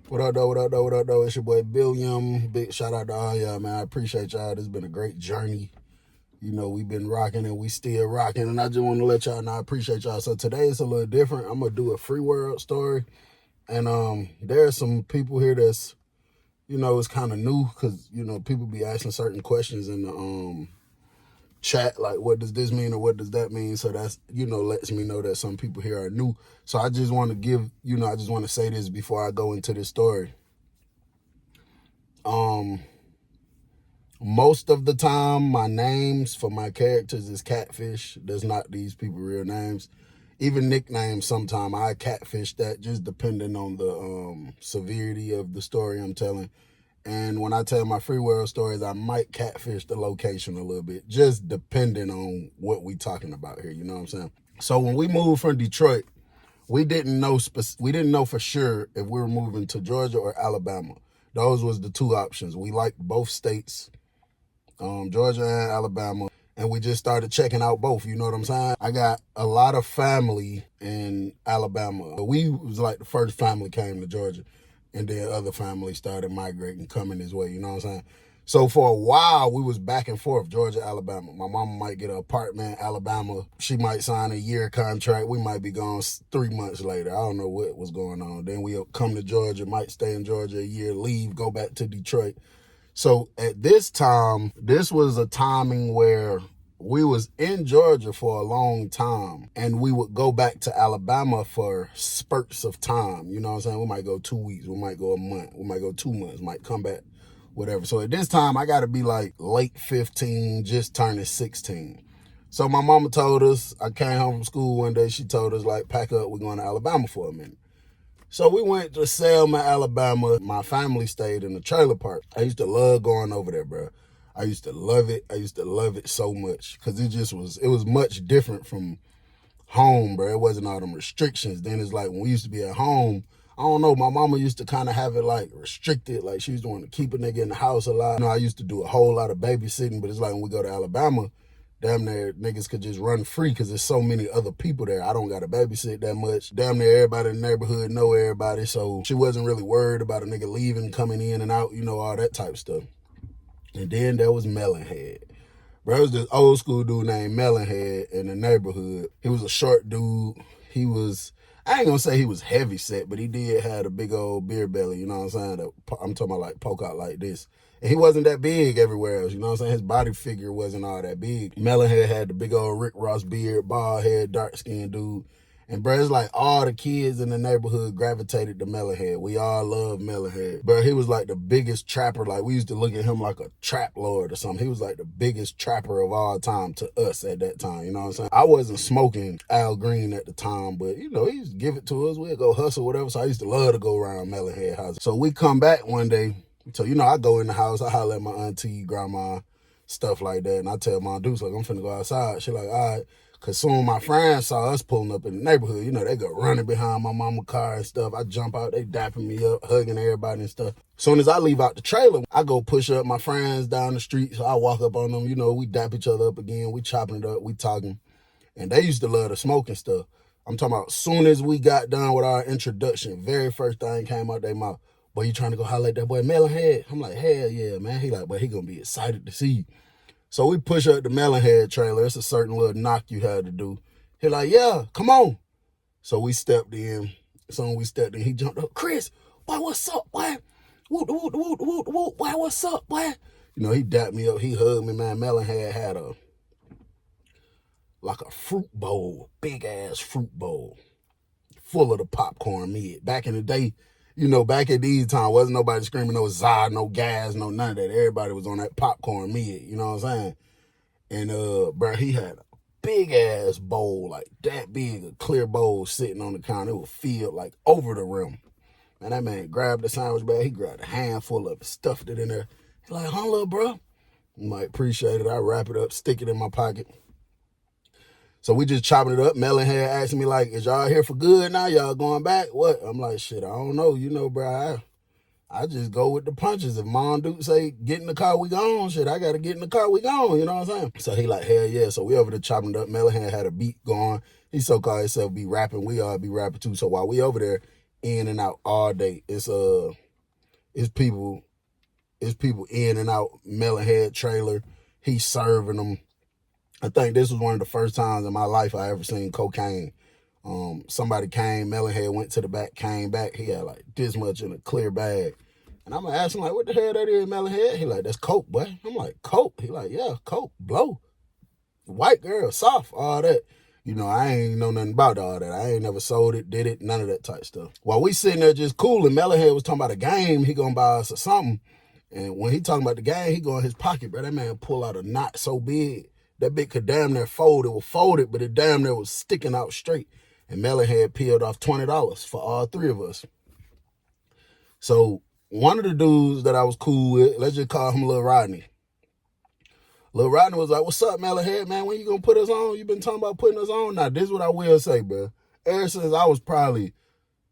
What up, though? What up, though? What up, though? It's your boy Billiam. Big shout out to all y'all, man. I appreciate y'all. This has been a great journey. You know, we've been rocking and we still rocking. And I just want to let y'all know I appreciate y'all. So today it's a little different. I'm going to do a free world story. And there are some people here that's, it's kind of new because, people be asking certain questions in the chat, like what does this mean or what does that mean? So that's, lets me know that some people here are new. So I just want to give, I just want to say this before I go into this story. Most of the time, my names for my characters is catfish. There's not these people real names. Even nicknames, sometimes I catfish that, just depending on the severity of the story I'm telling. And when I tell my free world stories, I might catfish the location a little bit, just depending on what we talking about here. You know what I'm saying? So when we moved from Detroit, we didn't know for sure if we were moving to Georgia or Alabama. Those was the two options. We liked both states, Georgia and Alabama, and we just started checking out both. You know what I'm saying? I got a lot of family in Alabama. We was like the first family came to Georgia, and then other families started migrating, coming this way. You know what I'm saying? So for a while, we was back and forth, Georgia, Alabama. My mama might get an apartment in Alabama. She might sign a year contract. We might be gone 3 months later. I don't know what was going on. Then we'll come to Georgia, might stay in Georgia a year, leave, go back to Detroit. So at this time, this was a timing where we was in Georgia for a long time, and we would go back to Alabama for spurts of time. You know what I'm saying? We might go 2 weeks, we might go a month, we might go 2 months, might come back, whatever. So at this time, I got to be like late 15, just turning 16. So my mama told us, I came home from school one day, she told us, like, pack up, we're going to Alabama for a minute. So we went to Selma, Alabama. My family stayed in the trailer park. I used to love going over there, bro. I used to love it. I used to love it so much because it was much different from home, bro. It wasn't all them restrictions. Then it's like when we used to be at home, I don't know, my mama used to kind of have it like restricted. Like she used to want to keep a nigga in the house a lot. I used to do a whole lot of babysitting, but it's like when we go to Alabama, damn near niggas could just run free because there's so many other people there. I don't got to babysit that much. Damn near everybody in the neighborhood know everybody. So she wasn't really worried about a nigga leaving, coming in and out, all that type of stuff. And then there was Melon Head. Bro, there was this old school dude named Melon Head in the neighborhood. He was a short dude. I ain't gonna say he was heavy set, but he did have a big old beer belly, you know what I'm saying? I'm talking about like poke out like this. And he wasn't that big everywhere else, you know what I'm saying? His body figure wasn't all that big. Melonhead had the big old Rick Ross beard, bald head, dark skinned dude. And bro, it's like all the kids in the neighborhood gravitated to Melonhead. We all love Melonhead. Bro, he was like the biggest trapper. Like we used to look at him like a trap lord or something. He was like the biggest trapper of all time to us at that time. You know what I'm saying? I wasn't smoking Al Green at the time, but he used to give it to us. We'd go hustle, whatever. So I used to love to go around Melonhead house. So we come back one day. So, I go in the house, I holler at my auntie, grandma, stuff like that. And I tell my dudes, like, I'm finna go outside. She like, all right. Because soon my friends saw us pulling up in the neighborhood. They go running behind my mama car and stuff. I jump out, they dapping me up, hugging everybody and stuff. Soon as I leave out the trailer, I go push up my friends down the street. So I walk up on them, we dap each other up again. We chopping it up, we talking. And they used to love the smoking stuff. I'm talking about soon as we got done with our introduction, very first thing came out their mouth. Boy, you trying to go holler at that boy Melon Head? I'm like, hell yeah, man. He like, boy, he gonna be excited to see you. So we push up the Melon Head trailer. It's a certain little knock you had to do. He like, yeah, come on. So we stepped in. So we stepped in, he jumped up. Chris, boy, what's up, boy? Woot, woot, woot, woot, woot, boy, what's up, boy? He dapped me up. He hugged me, man. Melon Head had a fruit bowl, big ass fruit bowl, full of the popcorn mid. Back in the day, back at these times, wasn't nobody screaming no Zod, no gas, no none of that. Everybody was on that popcorn mid, you know what I'm saying? And, bro, he had a big ass bowl, like that big, a clear bowl sitting on the counter. It was filled like over the rim. And that man grabbed the sandwich bag. He grabbed a handful of it, stuffed it in there. He like, huh, little bro? You might appreciate it. I wrap it up, stick it in my pocket. So we just chopping it up. Melon Head asking me like, is y'all here for good now? Y'all going back? What? I'm like, shit, I don't know. Bro, I just go with the punches. If Mom Duke say, get in the car, we gone. Shit, I got to get in the car, we gone. You know what I'm saying? So he like, hell yeah. So we over there chopping it up. Melon Head had a beat going. He so-called himself be rapping. We all be rapping too. So while we over there, in and out all day. It's people in and out. Melon Head Trailor, he's serving them. I think this was one of the first times in my life I ever seen cocaine. Somebody came, Melon Head went to the back, came back. He had like this much in a clear bag. And I'm asking like, what the hell that is, Melon Head? He like, that's coke, boy. I'm like, coke? He like, yeah, coke, blow. White girl, soft, all that. You know, I ain't know nothing about all that. I ain't never sold it, did it, none of that type stuff. While we sitting there just cooling, Melon Head was talking about a game he gonna buy us or something. And when he talking about the game, he go in his pocket, bro. That man pull out a knot so big, that bit could damn near fold. It was folded, but it damn near was sticking out straight. And Melon Head peeled off $20 for all three of us. So one of the dudes that I was cool with, let's just call him Lil Rodney. Lil Rodney was like, what's up, Melon Head, man? When you gonna put us on? You been talking about putting us on? Now, this is what I will say, bro. Ever since I was probably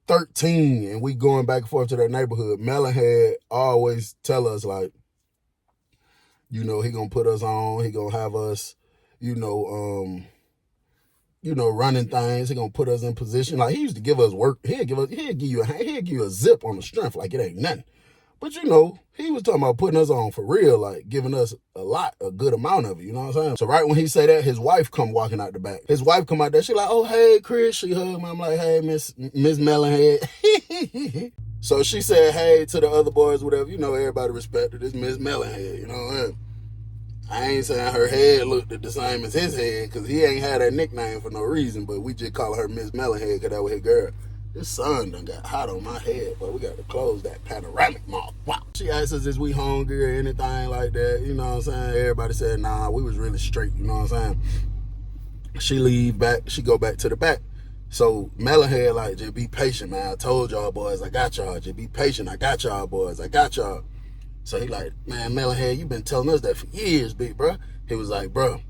13 and we going back and forth to that neighborhood, Melon Head always tell us, like, you know, he gonna put us on. He gonna have us, running things. He gonna put us in position. Like, he used to give us work. He'll give you a zip on the strength like it ain't nothing. But, you know, he was talking about putting us on for real, like giving us a good amount of it, you know what I'm saying? So right when he say that, his wife come walking out the back. His wife come out there, she like, oh, hey, Chris. She hugged me. I'm like, hey, Miss Melon Head. So she said, hey, to the other boys, whatever. You know, everybody respected this Miss Melon Head, you know what I mean? I ain't saying her head looked the same as his head, because he ain't had that nickname for no reason, but we just call her Miss Melon Head because that was his girl. This sun done got hot on my head, but we got to close that panoramic mouth. Wow. She asked us, is we hungry or anything like that? You know what I'm saying? Everybody said, nah, we was really straight. You know what I'm saying? She leave back. She go back to the back. So Melon Head like, just be patient, man. I told y'all boys, I got y'all. Just be patient. I got y'all boys. I got y'all. So he like, man, Melon Head, you been telling us that for years, big bro. He was like, bro.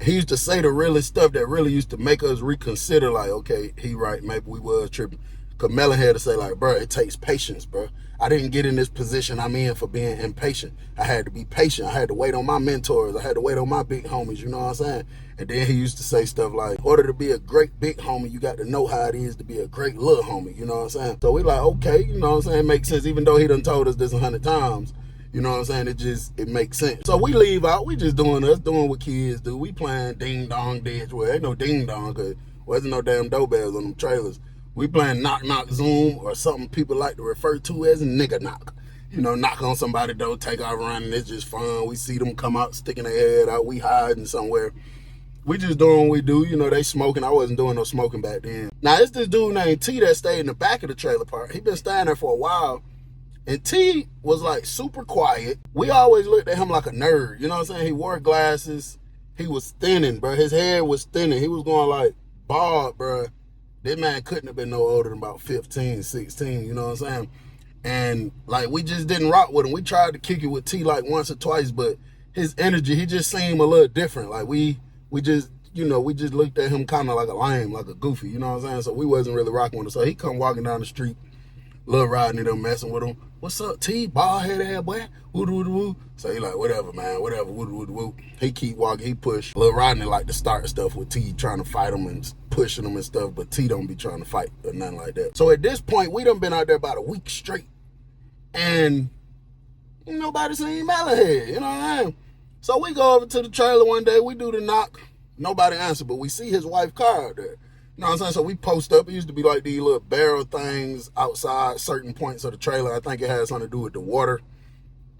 He used to say the realest stuff that really used to make us reconsider, like, okay, he right, maybe we was tripping. Because Melon had to say, like, bro, it takes patience, bro. I didn't get in this position I'm in for being impatient. I had to be patient. I had to wait on my mentors. I had to wait on my big homies, you know what I'm saying? And then he used to say stuff like, in order to be a great big homie, you got to know how it is to be a great little homie, you know what I'm saying? So we like, okay, you know what I'm saying? It makes sense, even though he done told us this 100 times. You know what I'm saying? It makes sense. So we leave out. We just doing what kids do. We playing ding dong ditch. Well, ain't no ding dong because wasn't no damn doorbells on them trailers. We playing knock knock zoom, or something people like to refer to as nigga knock. You know, knock on somebody's door, take off running. It's just fun. We see them come out, sticking their head out. We hiding somewhere. We just doing what we do. You know, they smoking. I wasn't doing no smoking back then. Now, it's this dude named T that stayed in the back of the trailer park. He been staying there for a while. And T was like super quiet. We always looked at him like a nerd. You know what I'm saying? He wore glasses. He was thinning, bro. His hair was thinning. He was going like bald, bro. That man couldn't have been no older than about 15, 16. You know what I'm saying? And like, we just didn't rock with him. We tried to kick it with T like once or twice, but his energy, he just seemed a little different. Like we just looked at him kind of like a lame, like a goofy. You know what I'm saying? So we wasn't really rocking with him. So he come walking down the street. Lil Rodney them messing with him. What's up, T? Bald headed ass boy. Woo woo woo. So he like, whatever, man, whatever. Woo woo woo. He keep walking. He push. Lil Rodney like to start stuff with T, trying to fight him and pushing him and stuff, but T don't be trying to fight or nothing like that. So at this point, we done been out there about a week straight, and nobody seen Melon Head. You know what I mean? So we go over to the trailer one day. We do the knock. Nobody answer, but we see his wife's car out there. You know what I'm saying? So we post up. It used to be like these little barrel things outside certain points of the trailer. I think it had something to do with the water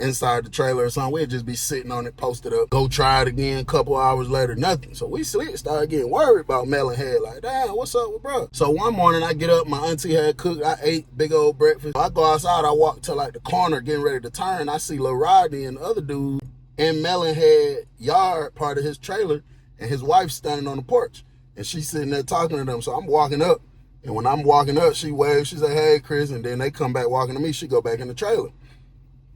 inside the trailer or something. We'd just be sitting on it, posted up. Go try it again. A couple hours later, nothing. So we started getting worried about Melon Head. Like, damn, what's up with bro? So one morning I get up. My auntie had cooked. I ate big old breakfast. I go outside. I walk to like the corner getting ready to turn. I see Lil Rodney and the other dude in Melon Head yard, part of his trailer, and his wife standing on the porch. And she's sitting there talking to them. So I'm walking up. And when I'm walking up, she waves. She say, hey, Chris. And then they come back walking to me. She go back in the trailer.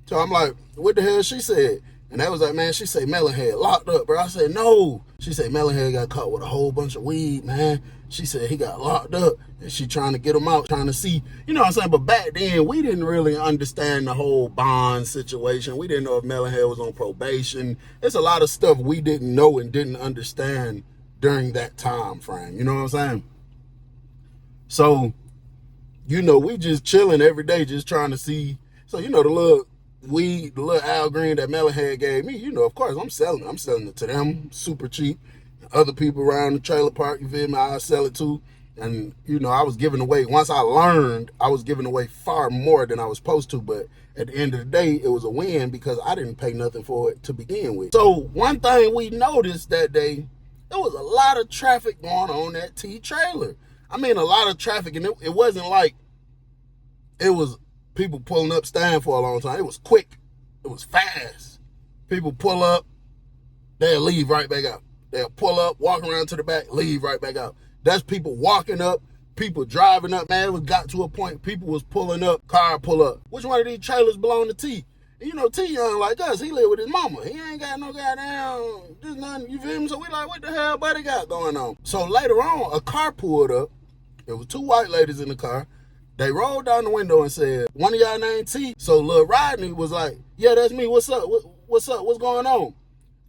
So I'm like, what the hell she said? And they was like, man, she say Melon Head locked up, bro. I said, no. She said Melon Head got caught with a whole bunch of weed, man. She said he got locked up. And she trying to get him out, trying to see. You know what I'm saying? But back then, we didn't really understand the whole bond situation. We didn't know if Melon Head was on probation. There's a lot of stuff we didn't know and didn't understand during that time frame, you know what I'm saying? So we just chilling every day, just trying to see. So, the little weed, the little Al Green that Melon Head gave me, of course, I'm selling it. I'm selling it to them super cheap. Other people around the trailer park, you feel me, I sell it to. And, I was giving away, once I learned, I was giving away far more than I was supposed to. But at the end of the day, it was a win because I didn't pay nothing for it to begin with. So one thing we noticed that day, there was a lot of traffic going on that T trailer. I mean, a lot of traffic, and it wasn't like it was people pulling up, staying for a long time. It was quick. It was fast. People pull up, they'll leave right back out. They'll pull up, walk around to the back, leave right back out. That's people walking up, people driving up. Man, it got to a point, people was pulling up, car pull up. Which one of these trailers belong to T? And T young like us, he live with his mama. He ain't got no goddamn, just nothing, you feel me? So we like, what the hell buddy got going on? So later on, a car pulled up. There was two white ladies in the car. They rolled down the window and said, one of y'all named T? So Lil Rodney was like, yeah, that's me. What's up? What's up? What's going on?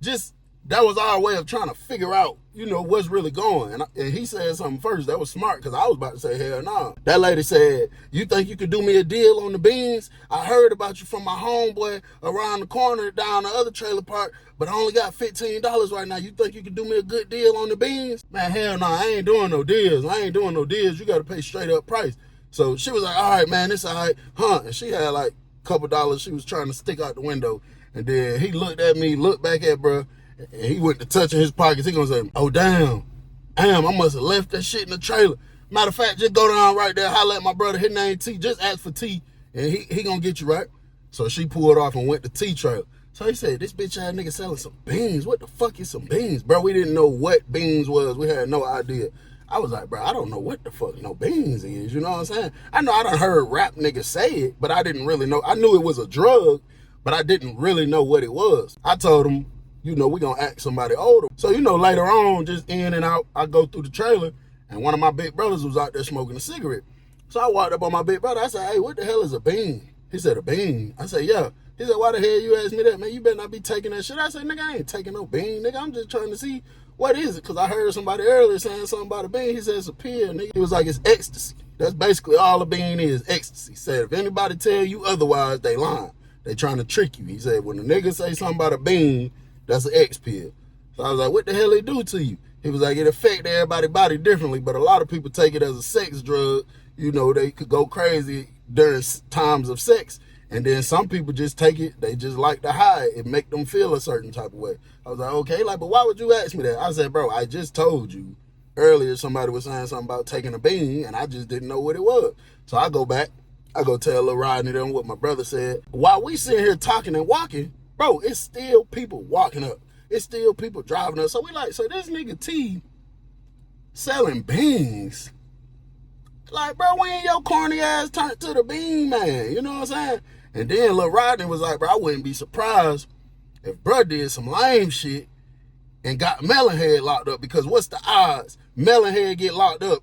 Just, that was our way of trying to figure out, what's really going. And he said something first. That was smart because I was about to say, hell no. Nah. That lady said, you think you could do me a deal on the beans? I heard about you from my homeboy around the corner down the other trailer park, but I only got $15 right now. You think you could do me a good deal on the beans? Man, hell no, I ain't doing no deals. You got to pay straight up price. So she was like, all right, man, it's all right. And she had like a couple dollars she was trying to stick out the window. And then he looked at me, looked back at bruh, and he went to touching his pockets. He gonna say, oh, damn, I must have left that shit in the trailer. Matter of fact, just go down right there, holler at my brother, his name T, just ask for T, and he gonna get you right. So she pulled off and went to T trailer. So he said, this bitch ass nigga selling some beans. What the fuck is some beans? Bro, we didn't know what beans was. We had no idea. I was like, bro, I don't know what the fuck no beans is. You know what I'm saying? I know I done heard rap niggas say it, but I didn't really know. I knew it was a drug, but I didn't really know what it was. I told him, we gonna ask somebody older. So, later on, just in and out, I go through the trailer, and one of my big brothers was out there smoking a cigarette. So I walked up on my big brother. I said, hey, what the hell is a bean? He said, a bean? I said, yeah. He said, why the hell you asked me that? Man, you better not be taking that shit. I said, nigga, I ain't taking no bean. Nigga, I'm just trying to see what is it? Because I heard somebody earlier saying something about a bean. He said, it's a pill, nigga. He was like, it's ecstasy. That's basically all a bean is, ecstasy. He said, if anybody tell you otherwise, they lying. They trying to trick you. He said, when a nigga say something about a bean, that's an X pill. So I was like, what the hell it do to you? He was like, it affect everybody's body differently, but a lot of people take it as a sex drug. They could go crazy during times of sex. And then some people just take it, they just like the high. It make them feel a certain type of way. I was like, okay, but why would you ask me that? I said, bro, I just told you earlier somebody was saying something about taking a bean, and I just didn't know what it was. So I go back, I go tell Lil Rodney them what my brother said. While we sitting here talking and walking, bro, it's still people walking up. It's still people driving up. So we like, so this nigga T selling beans. Like, bro, when your corny ass turned to the bean man? You know what I'm saying? And then Lil Rodney was like, bro, I wouldn't be surprised if bro did some lame shit and got Melon Head locked up, because what's the odds Melon Head get locked up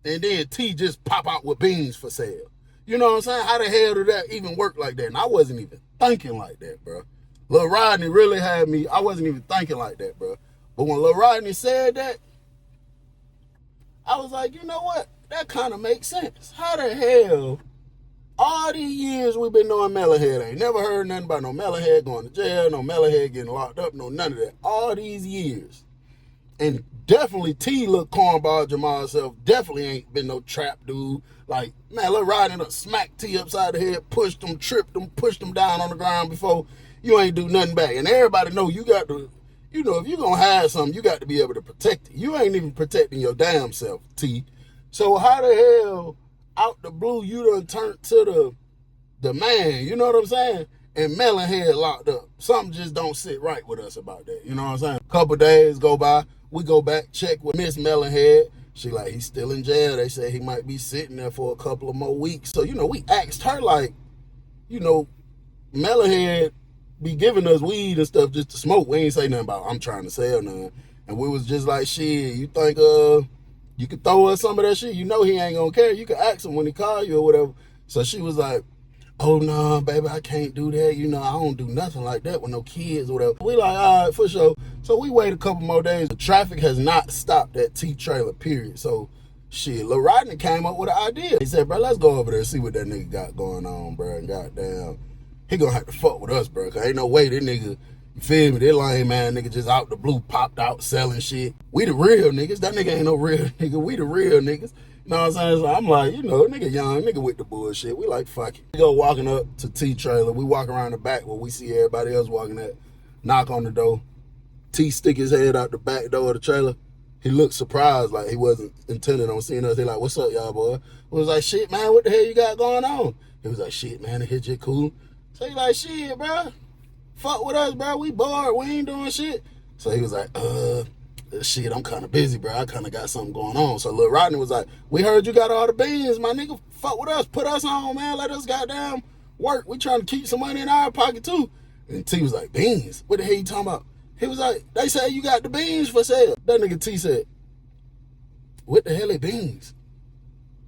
and then T just pop out with beans for sale? You know what I'm saying? How the hell did that even work like that? And I wasn't even thinking like that, bro. Lil Rodney really had me, I wasn't even thinking like that, bro. But when Lil Rodney said that, I was like, you know what? That kind of makes sense. How the hell, all these years we've been knowing Melon Head, I ain't never heard nothing about no Melon Head going to jail, no Melon Head getting locked up, no none of that. All these years. And definitely T look cornball Jamal self, definitely ain't been no trap dude. Like, man, Lil Rodney done smacked T upside the head, pushed him, tripped him, pushed him down on the ground before. You ain't do nothing back. And everybody know you got to, if you're going to have something, you got to be able to protect it. You ain't even protecting your damn self, T. So how the hell, out the blue, you done turned to the man, you know what I'm saying? And Melon Head locked up. Something just don't sit right with us about that, you know what I'm saying? Couple days go by, we go back, check with Miss Melon Head. She like, he's still in jail. They say he might be sitting there for a couple of more weeks. So, we asked her like, Melon Head be giving us weed and stuff just to smoke. We ain't say nothing about I'm trying to sell none. And we was just like, shit, you think you could throw us some of that shit? He ain't gonna care. You can ask him when he call you or whatever. So she was like, oh no, baby, I can't do that. I don't do nothing like that with no kids or whatever. We like, all right, for sure. So we wait a couple more days. The traffic has not stopped at T trailer, period. So shit, Lil Rodney came up with an idea. He said, bro, let's go over there and see what that nigga got going on, bro. And goddamn, he gonna have to fuck with us, bro. Cause ain't no way this nigga, you feel me? That lame man nigga just out the blue popped out selling shit. We the real niggas. That nigga ain't no real nigga. We the real niggas. You know what I'm saying? So I'm like, you know, nigga young, nigga with the bullshit. We like, fuck it. We go walking up to T Trailor. We walk around the back where we see everybody else walking at. Knock on the door. T stick his head out the back door of the trailer. He looked surprised, like he wasn't intending on seeing us. He like, what's up, y'all, boy? We was like, shit, man, what the hell you got going on? He was like, shit, man, the hit you cool. So he like, shit, bro. Fuck with us, bro. We bored. We ain't doing shit. So he was like, shit, I'm kind of busy, bro. I kind of got something going on. So Lil Rodney was like, we heard you got all the beans, my nigga. Fuck with us. Put us on, man. Let us goddamn work. We trying to keep some money in our pocket, too. And T was like, beans? What the hell you talking about? He was like, they said you got the beans for sale. That nigga T said, what the hell are beans?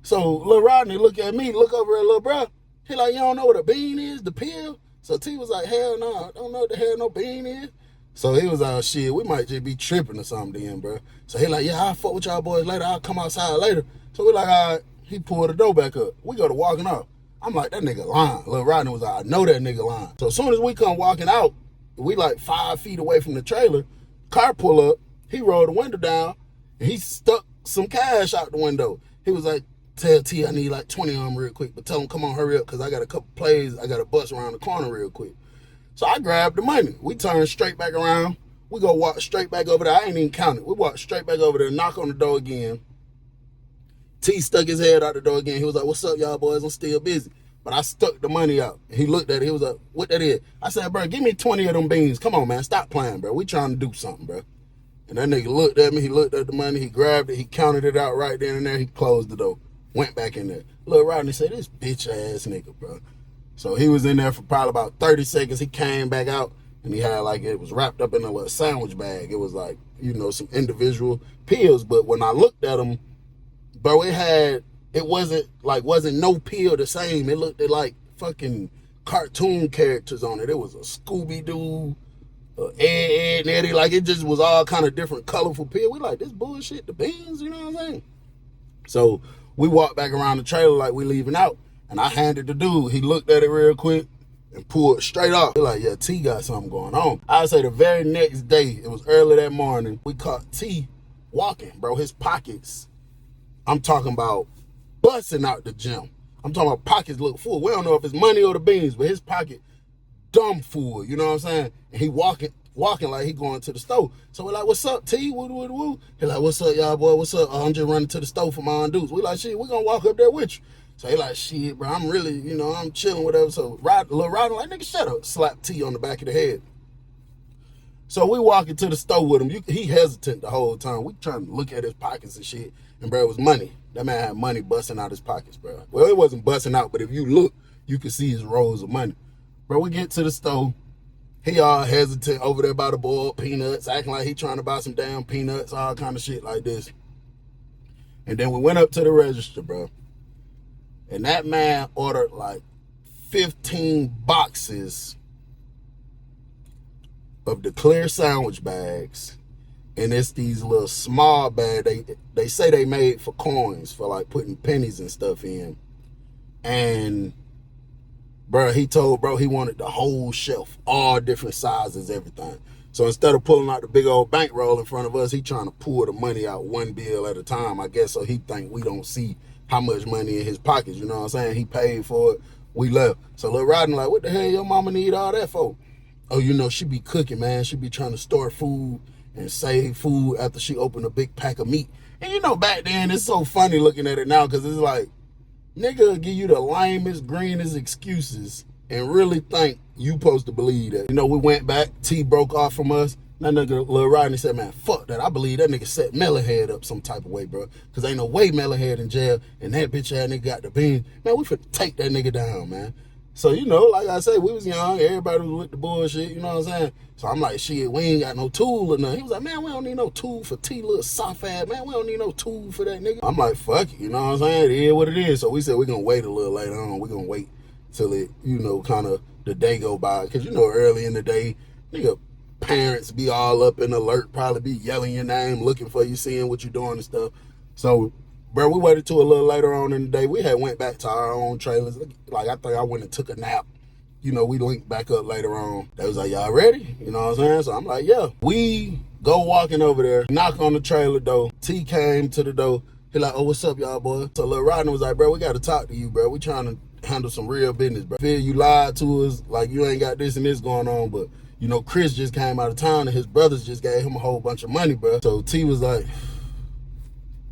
So Lil Rodney look at me, look over at Lil Bro. He like, you don't know what a bean is, the pill? So T was like, hell no, I don't know what the hell no bean is. So he was like, shit, we might just be tripping or something then, bro. So he like, yeah, I'll fuck with y'all boys later. I'll come outside later. So we like, all right. He pulled the door back up. We go to walking off. I'm like, that nigga lying. Lil Rodney was like, I know that nigga lying. So as soon as we come walking out, we like 5 feet away from the trailer. Car pull up. He rolled the window down. And he stuck some cash out the window. He was like, tell T I need like 20 of them real quick. But tell him, come on, hurry up, because I got a couple plays. I got to bust around the corner real quick. So I grabbed the money. We turned straight back around. We go walk straight back over there. I ain't even counted. We walked straight back over there, knock on the door again. T stuck his head out the door again. He was like, what's up, y'all boys? I'm still busy. But I stuck the money out. He looked at it. He was like, what that is? I said, bro, give me 20 of them beans. Come on, man. Stop playing, bro. We trying to do something, bro. And that nigga looked at me. He looked at the money. He grabbed it. He counted it out right then and there. He closed the door. Went back in there. Lil Rodney said, this bitch-ass nigga, bro. So he was in there for probably about 30 seconds. He came back out, and he had, like, it was wrapped up in a little sandwich bag. It was, like, you know, some individual pills. But when I looked at him, bro, it wasn't no pill the same. It looked at, like, fucking cartoon characters on it. It was a Scooby-Doo, Ed, and Eddie. Like, it just was all kind of different colorful pill. We like, this bullshit, the beans, you know what I'm saying? So we walked back around the trailer like we leaving out. And I handed the dude. He looked at it real quick and pulled it straight off. He like, yeah, T got something going on. I would say the very next day, it was early that morning, we caught T walking, bro. His pockets, I'm talking about busting out the gym. I'm talking about pockets look full. We don't know if it's money or the beans, but his pocket dumb full, you know what I'm saying? And he walking like he going to the store. So we're like, what's up, T? Woo, woo, woo. He like, what's up, y'all, boy? What's up? I'm just running to the store for my undoes. We like, shit, we gonna walk up there with you. So he like, shit, bro, I'm really, you know, I'm chilling, whatever. So Lil Rodney like, nigga, shut up. Slap T on the back of the head. So we walking to the store with him. He hesitant the whole time. We trying to look at his pockets and shit. And, bro, it was money. That man had money busting out his pockets, bro. Well, it wasn't busting out, but if you look, you could see his rolls of money. Bro, we get to the store. He all hesitant over there by the boiled peanuts, acting like he trying to buy some damn peanuts, all kind of shit like this. And then we went up to the register, bro. And that man ordered like 15 boxes of the clear sandwich bags. And it's these little small bags. They say they made for coins, for like putting pennies and stuff in. And bro, he told bro he wanted the whole shelf, all different sizes, everything. So instead of pulling out the big old bankroll in front of us, he trying to pull the money out one bill at a time, I guess, so he think we don't see how much money in his pockets, you know what I'm saying? He paid for it, we left. So Lil Rodney like, what the hell your mama need all that for? Oh, you know, she be cooking, man. She be trying to store food and save food after she opened a big pack of meat. And you know, back then, it's so funny looking at it now, because it's like, nigga will give you the lamest, greenest excuses and really think you supposed to believe that. You know, we went back, T broke off from us. That nigga, Lil Rodney, said, man, fuck that. I believe that nigga set Melon Head up some type of way, bro. Because ain't no way Melon Head in jail and that bitch ass nigga got the beans. Man, we finna take that nigga down, man. So, you know, like I say, we was young. Everybody was with the bullshit, you know what I'm saying? So I'm like, shit, we ain't got no tool or nothing. He was like, man, we don't need no tool for T, little soft ass. Man, we don't need no tool for that nigga. I'm like, fuck it, you know what I'm saying? It is what it is. So we said we're going to wait a little later on. We're going to wait till it, you know, kind of the day go by. Because, you know, early in the day, nigga, parents be all up in alert, probably be yelling your name, looking for you, seeing what you doing and stuff. So Bro, we waited till a little later on in the day. We had went back to our own trailers. Like, I think I went and took a nap. You know, we linked back up later on. They was like, y'all ready? You know what I'm saying? So I'm like, yeah. We go walking over there, knock on the trailer door. T came to the door. He like, oh, what's up, y'all, boy? So Lil Rodney was like, bro, we got to talk to you, bro. We trying to handle some real business, bro. Feel you lied to us, like you ain't got this and this going on, but, you know, Chris just came out of town and his brothers just gave him a whole bunch of money, bro. So T was like,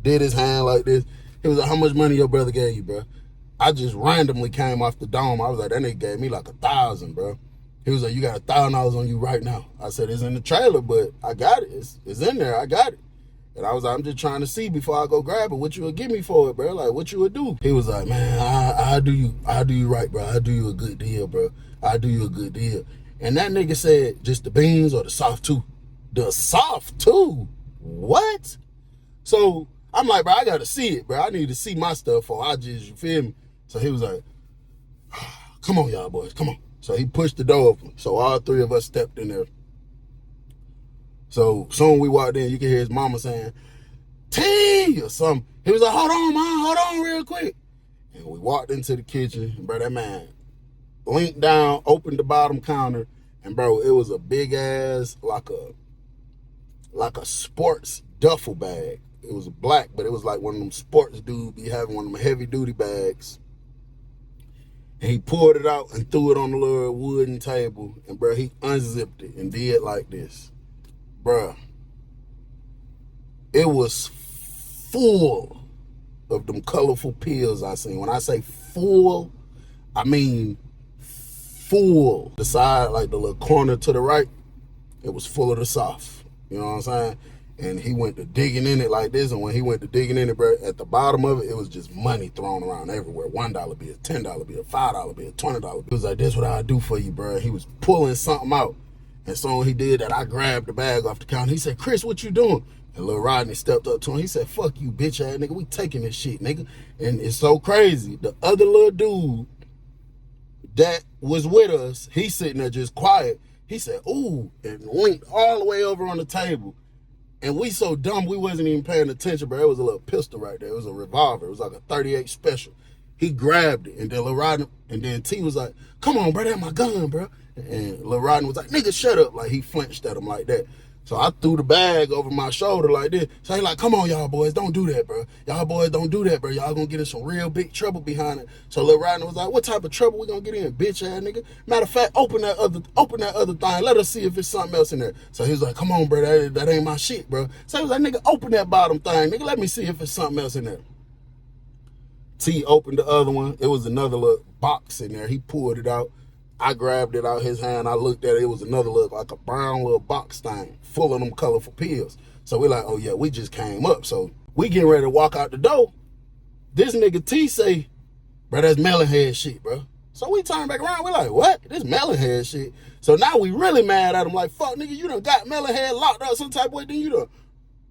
did his hand like this. He was like, how much money your brother gave you, bro? I just randomly came off the dome. I was like, that nigga gave me like $1,000, bro. He was like, you got $1,000 on you right now. I said, it's in the trailer, but I got it. It's in there. I got it. And I was like, I'm just trying to see before I go grab it what you would give me for it, bro. Like, what you would do. He was like, man, I'll do you right, bro. I'll do you a good deal, bro. I'll do you a good deal. And that nigga said, just the beans or the soft too? The soft too? What? So I'm like, bro, I got to see it, bro. I need to see my stuff or I just, you feel me? So he was like, come on, y'all boys, come on. So he pushed the door open. So all three of us stepped in there. So soon we walked in, you can hear his mama saying, T or something. He was like, hold on, mom, hold on real quick. And we walked into the kitchen, and bro, that man leaned down, opened the bottom counter, and bro, it was a big ass, like a sports duffel bag. It was black, but it was like one of them sports dudes be having one of them heavy duty bags. And he pulled it out and threw it on the little wooden table. And bro, he unzipped it and did like this. Bruh, it was full of them colorful pills I seen. When I say full, I mean full. The side, like the little corner to the right, it was full of the soft. You know what I'm saying? And he went to digging in it like this, and when he went to digging in it, bro, at the bottom of it, it was just money thrown around everywhere. $1 bill, $10 bill, $5 bill, $20 bill. He was like, this what I'll do for you, bro. He was pulling something out. And so when he did that, I grabbed the bag off the counter. He said, Chris, what you doing? And Lil Rodney stepped up to him. He said, fuck you, bitch ass nigga. We taking this shit, nigga. And it's so crazy. The other little dude that was with us, he's sitting there just quiet. He said, ooh, and leaned all the way over on the table. And we so dumb, we wasn't even paying attention, bro. It was a little pistol right there. It was a revolver. It was like a 38 special. He grabbed it, and then Lil Rodney, and then T was like, come on, bro, that's my gun, bro. And Lil Rodney was like, nigga, shut up. Like, he flinched at him like that. So I threw the bag over my shoulder like this. So he like, come on, y'all boys, don't do that, bro. Y'all boys, don't do that, bro. Y'all gonna get in some real big trouble behind it. So Lil Rodney was like, what type of trouble we gonna get in, bitch ass nigga? Matter of fact, open that other thing. Let us see if it's something else in there. So he was like, come on, bro, that ain't my shit, bro. So he was like, nigga, open that bottom thing, nigga. Let me see if it's something else in there. T opened the other one. It was another little box in there. He pulled it out. I grabbed it out his hand. I looked at it. It was another look like a brown little box thing full of them colorful pills. So we're like, oh yeah, we just came up. So we getting ready to walk out the door. This nigga T say, bro, that's Melon Head shit, bro. So we turn back around. We're like, what? This Melon Head shit. So now we really mad at him. Like, fuck, nigga, you done got Melon Head locked up some type of way. Then you done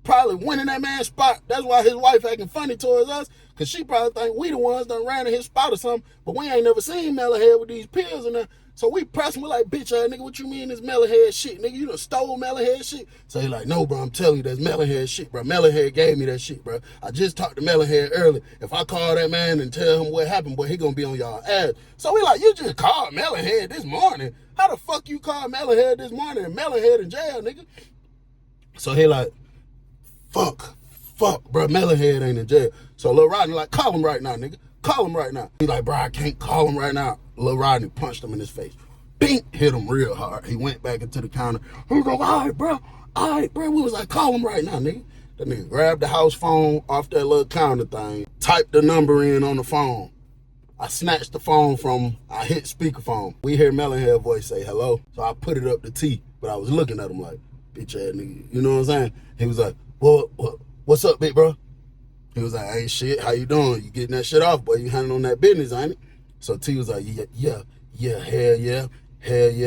probably went in that man's spot. That's why his wife acting funny towards us. Cause she probably think we the ones done ran in his spot or something, but we ain't never seen Melon Head with these pills in there. So we press him, we like, bitch ass nigga, what you mean this Melon Head shit? Nigga, you done stole Melon Head shit? So he like, no, bro, I'm telling you, that's Melon Head shit, bro. Melon Head gave me that shit, bro. I just talked to Melon Head earlier. If I call that man and tell him what happened, boy, he gonna be on y'all ass. So we like, you just called Melon Head this morning. How the fuck you called Melon Head this morning and Melon Head in jail, nigga? So he like, fuck, bro, Melon Head ain't in jail. So Lil Rodney like, call him right now, nigga. Call him right now. He like, bro, I can't call him right now. Lil Rodney punched him in his face. Bing, hit him real hard. He went back into the counter. He was like, all right, bro. We was like, call him right now, nigga. That nigga grabbed the house phone off that little counter thing, typed the number in on the phone. I snatched the phone from him. I hit speakerphone. We hear Melon Head voice say hello. So I put it up to T, but I was looking at him like, bitch ass nigga. You know what I'm saying? He was like, what's up, big bro? He was like, hey, shit, how you doing? You getting that shit off, boy? You handling that business, ain't it? So T was like, yeah, hell yeah.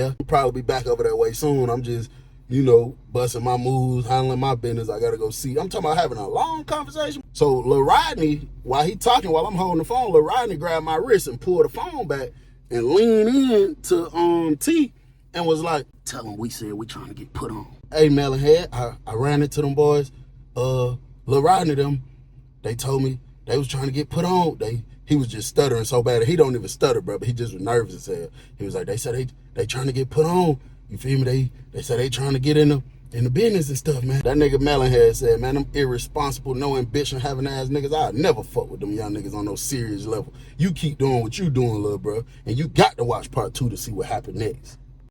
I'll probably be back over that way soon. I'm just, busting my moves, handling my business. I got to go see. I'm talking about having a long conversation. So Lil Rodney, while he talking, while I'm holding the phone, Lil Rodney grabbed my wrist and pulled the phone back and leaned in to T and was like, tell him we said we trying to get put on. Hey, Melon Head, I ran into them boys. Lil Rodney them, they told me They was trying to get put on. He was just stuttering so bad. He don't even stutter, bro, but he just was nervous as hell. He was like, they said they trying to get put on. You feel me? They said they trying to get in the business and stuff, man. That nigga Melon Head said, man, them irresponsible, no ambition having ass niggas, I'd never fuck with them young niggas on no serious level. You keep doing what you doing, little bro, and you got to watch part 2 to see what happened next.